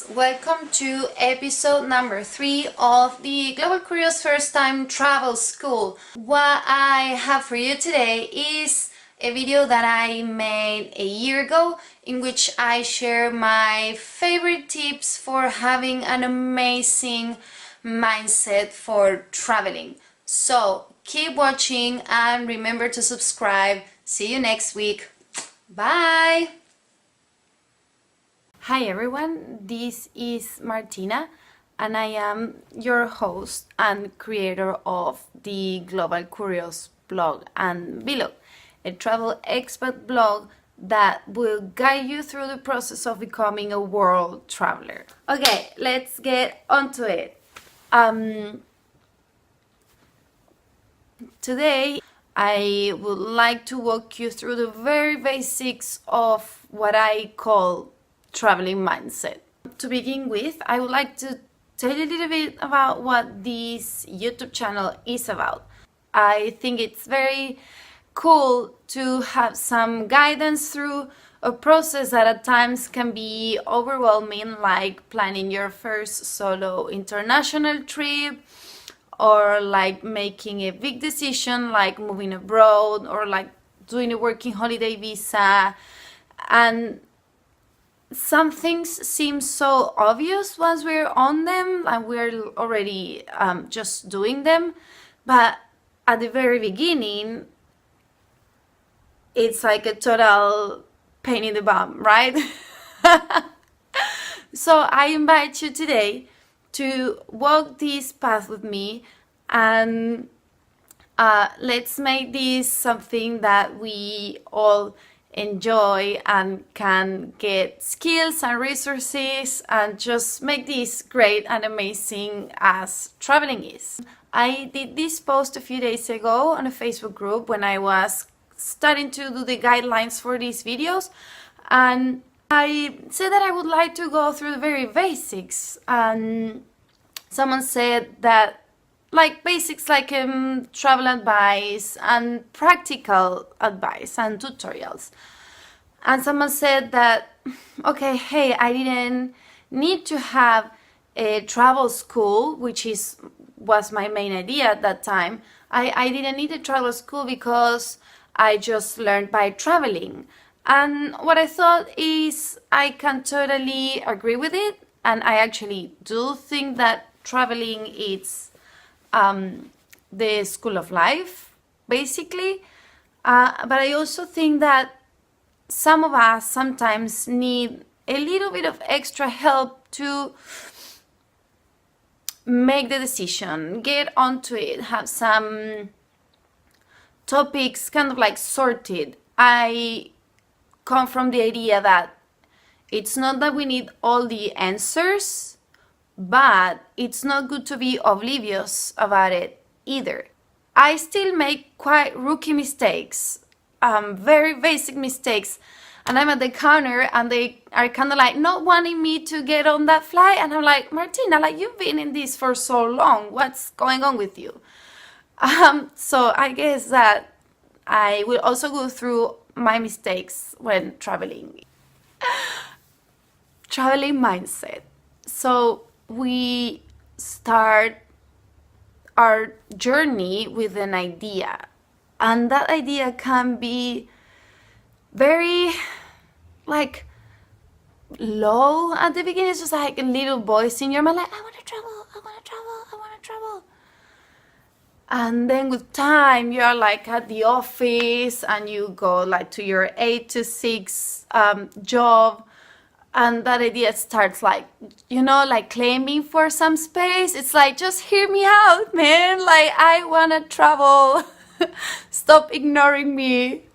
Welcome to episode number 3 of the Global Curious First Time Travel School. What I have for you today is a video that I made a year ago in which I share my favorite tips for having an amazing mindset for traveling. So keep watching and remember to subscribe. See you next week. Bye! Hi everyone, this is Martina and I am your host and creator of the Global Curious blog and vlog, a travel expat blog that will guide you through the process of becoming a world traveler. Okay, let's get onto it. Today I would like to walk you through the very basics of what I call traveling mindset. To begin with, I would like to tell you a little bit about what this YouTube channel is about. I think it's very cool to have some guidance through a process that at times can be overwhelming, like planning your first solo international trip, or like making a big decision like moving abroad, or like doing a working holiday visa. And some things seem so obvious once we're on them and we're already just doing them, but at the very beginning it's like a total pain in the bum, right? So I invite you today to walk this path with me, and let's make this something that we all enjoy and can get skills and resources and just make this great and amazing as traveling is. I did this post a few days ago on a Facebook group when I was starting to do the guidelines for these videos, and I said that I would like to go through the very basics, and someone said that like basics like travel advice and practical advice and tutorials. And someone said that, okay, hey, I didn't need to have a travel school, which was my main idea at that time. I didn't need a travel school because I just learned by traveling. And what I thought is I can totally agree with it, and I actually do think that traveling is the school of life, basically. But I also think that some of us sometimes need a little bit of extra help to make the decision, get onto it, have some topics kind of like sorted. I come from the idea that it's not that we need all the answers, but it's not good to be oblivious about it either. I still make quite rookie mistakes, very basic mistakes, and I'm at the counter and they are kind of like not wanting me to get on that flight, and I'm like, Martina, like you've been in this for so long, what's going on with you? So I guess that I will also go through my mistakes when traveling. Traveling mindset. So we start our journey with an idea, and that idea can be very like low at the beginning. It's just like a little voice in your mind like, I want to travel, I want to travel, I want to travel. And then with time you're like at the office and you go like to your 8 to 6 job, and that idea starts like, you know, like claiming for some space. It's like, just hear me out, man. Like, I want to travel. Stop ignoring me.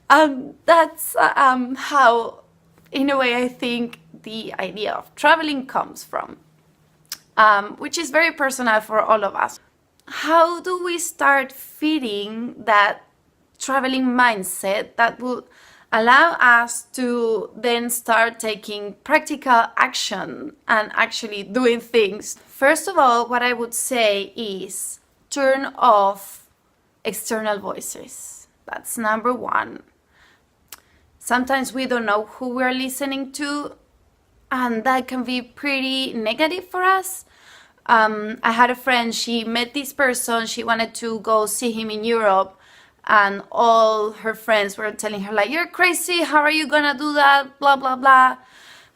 And that's how, in a way, I think the idea of traveling comes from, which is very personal for all of us. How do we start feeding that traveling mindset that will allow us to then start taking practical action and actually doing things? First of all, what I would say is turn off external voices. That's number one. Sometimes we don't know who we're listening to, and that can be pretty negative for us. I had a friend, she met this person, she wanted to go see him in Europe, and all her friends were telling her like, you're crazy, how are you gonna do that, blah blah blah.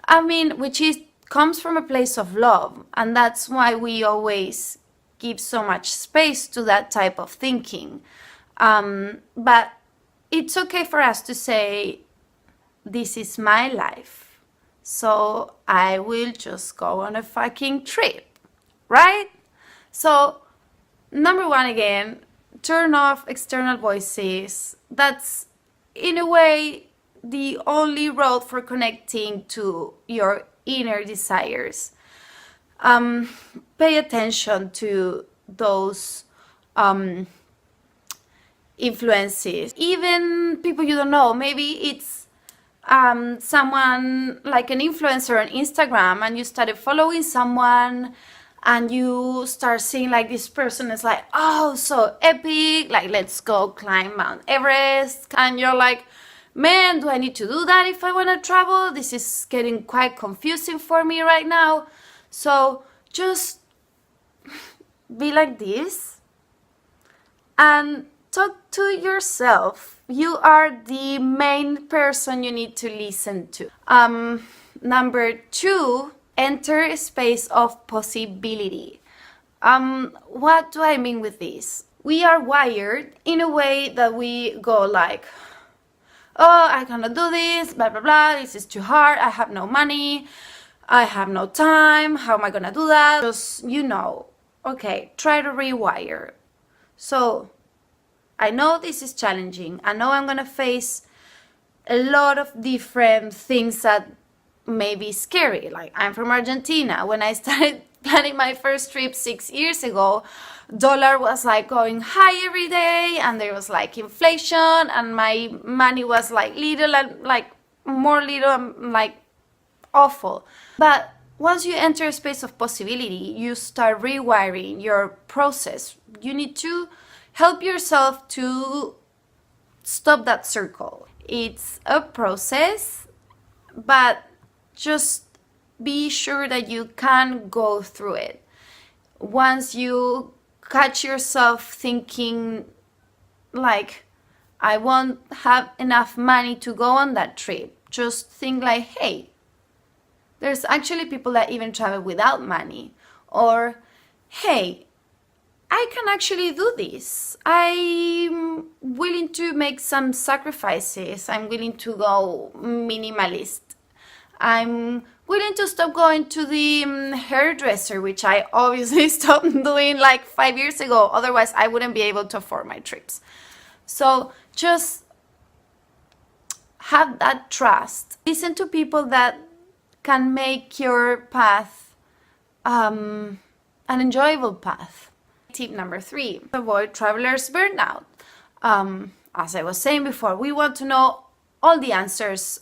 I mean, which is comes from a place of love, and that's why we always give so much space to that type of thinking. But it's okay for us to say, this is my life, so I will just go on a fucking trip, right? So, number one, again, turn off external voices. That's, in a way, the only road for connecting to your inner desires. Pay attention to those influences. Even people you don't know, maybe it's someone like an influencer on Instagram, and you started following someone and you start seeing like this person is like, oh, so epic, like let's go climb Mount Everest, and you're like, man, do I need to do that if I want to travel? This is getting quite confusing for me right now. So just be like this and talk to yourself. You are the main person you need to listen to. Number two, enter a space of possibility. What do I mean with this? We are wired in a way that we go like, oh, I cannot do this, blah, blah, blah, this is too hard, I have no money, I have no time, how am I gonna do that? Just, okay, try to rewire. So, I know this is challenging, I know I'm gonna face a lot of different things that may be scary. Like, I'm from Argentina. When I started planning my first trip 6 years ago, dollar was like going high every day, and there was like inflation, and my money was like little and like more little and like awful. But once you enter a space of possibility, you start rewiring your process. You need to help yourself to stop that circle. It's a process, but just be sure that you can go through it. Once you catch yourself thinking like, I won't have enough money to go on that trip, just think like, hey, there's actually people that even travel without money. Or, hey, I can actually do this. I'm willing to make some sacrifices. I'm willing to go minimalist. I'm willing to stop going to the hairdresser, which I obviously stopped doing like 5 years ago. Otherwise, I wouldn't be able to afford my trips. So just have that trust. Listen to people that can make your path an enjoyable path. Tip number 3, avoid traveler's burnout. As I was saying before, we want to know all the answers.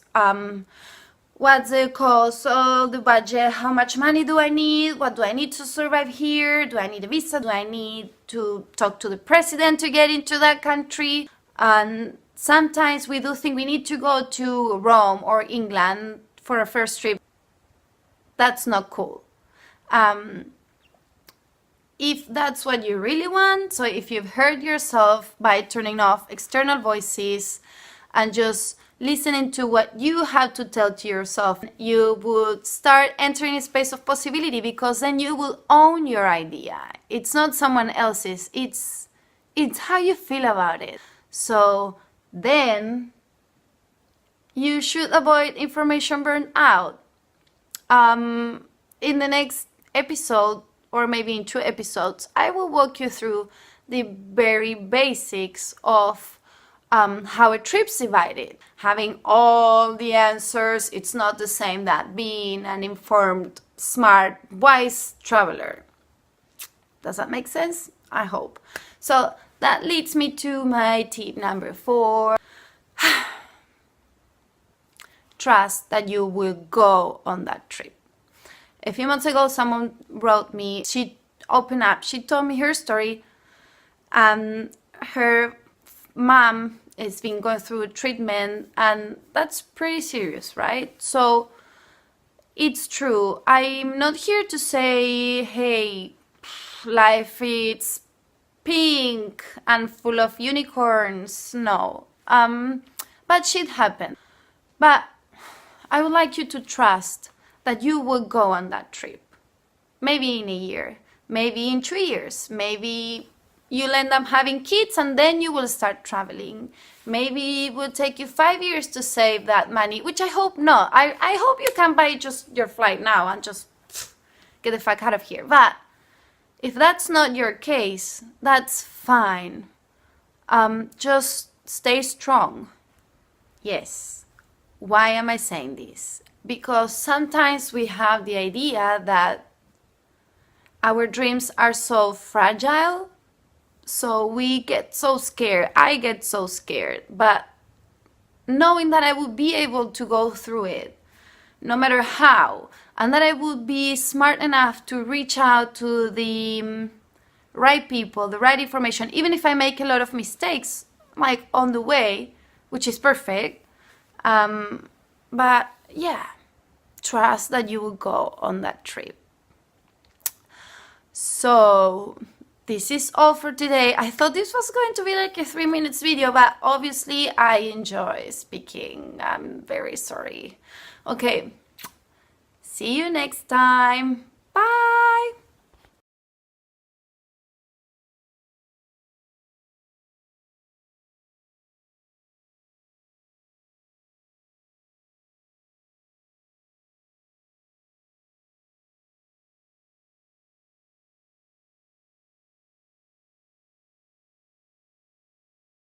What's the cost of the budget? How much money do I need? What do I need to survive here? Do I need a visa? Do I need to talk to the president to get into that country? And sometimes we do think we need to go to Rome or England for a first trip. That's not cool. If that's what you really want, so if you've heard yourself by turning off external voices and just listening to what you have to tell to yourself, you would start entering a space of possibility, because then you will own your idea. It's not someone else's, it's how you feel about it. So then you should avoid information burnout. In the next episode, or maybe in 2 episodes, I will walk you through the very basics of how a trip's divided. Having all the answers, it's not the same that being an informed, smart, wise traveler. Does that make sense? I hope. So that leads me to my tip number 4. Trust that you will go on that trip. A few months ago, someone wrote me, she opened up, she told me her story. Her mom has been going through treatment, and that's pretty serious, right? So it's true. I'm not here to say, hey, life is pink and full of unicorns. No. Bad shit happened. But I would like you to trust that you will go on that trip. Maybe in a year, maybe in 3 years, maybe you'll end up having kids and then you will start traveling. Maybe it will take you 5 years to save that money, which I hope not. I hope you can buy just your flight now and just get the fuck out of here. But if that's not your case, that's fine. Just stay strong. Yes. Why am I saying this? Because sometimes we have the idea that our dreams are so fragile, so we get so scared. I get so scared. But knowing that I will be able to go through it, no matter how, and that I will be smart enough to reach out to the right people, the right information, even if I make a lot of mistakes, like on the way, which is perfect. But yeah, trust that you will go on that trip. So this is all for today. I thought this was going to be like a 3 minutes video, but obviously I enjoy speaking. I'm very sorry. Okay, see you next time.